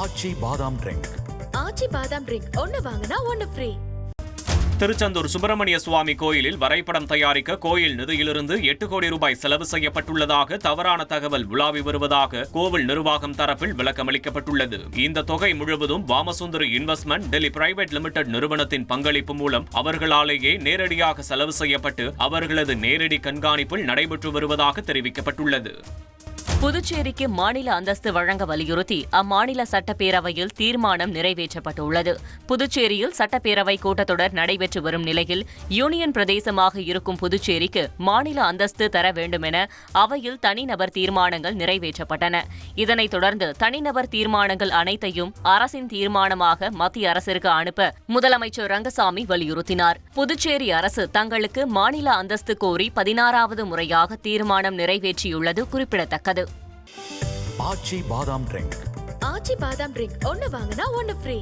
ஆச்சி பாதாம் ட்ரிங்க். ஆச்சி பாதாம் ட்ரிங்க் ஒன்னு வாங்கினா ஒன்னு ஃப்ரீ. திருச்செந்தூர் சுப்பிரமணிய சுவாமி கோயிலில் வரைபடம் தயாரிக்க கோயில் நிதியிலிருந்து 8 கோடி ரூபாய் செலவு செய்யப்பட்டுள்ளதாக தவறான தகவல் உலாவி வருவதாக கோவில் நிர்வாகம் தரப்பில் விளக்கமளிக்கப்பட்டுள்ளது. இந்த தொகை முழுவதும் வாமசுந்தரி இன்வெஸ்ட்மெண்ட் டெல்லி பிரைவேட் லிமிடெட் நிறுவனத்தின் பங்களிப்பு மூலம் அவர்களாலேயே நேரடியாக செலவு செய்யப்பட்டு அவர்களது நேரடி கண்காணிப்பில் நடைபெற்று வருவதாக தெரிவிக்கப்பட்டுள்ளது. புதுச்சேரிக்கு மாநில அந்தஸ்து வழங்க வலியுறுத்தி அம்மாநில சட்டப்பேரவையில் தீர்மானம் நிறைவேற்றப்பட்டுள்ளது. புதுச்சேரியில் சட்டப்பேரவை கூட்டத்தொடர் நடைபெற்று வரும் நிலையில் யூனியன் பிரதேசமாக இருக்கும் புதுச்சேரிக்கு மாநில அந்தஸ்து தர வேண்டுமென அவையில் தனிநபர் தீர்மானங்கள் நிறைவேற்றப்பட்டன. இதனைத் தொடர்ந்து தனிநபர் தீர்மானங்கள் அனைத்தையும் அரசின் தீர்மானமாக மத்திய அரசிற்கு அனுப்ப முதலமைச்சர் ரங்கசாமி வலியுறுத்தினார். புதுச்சேரி அரசு தங்களுக்கு மாநில அந்தஸ்து கோரி 16வது முறையாக தீர்மானம் நிறைவேற்றியுள்ளது குறிப்பிடத்தக்கது. ஆச்சி பாதாம் ட்ரிங்க். ஆச்சி பாதாம் ட்ரிங்க் ஒன்னு வாங்கினா ஒன்னு ஃப்ரீ.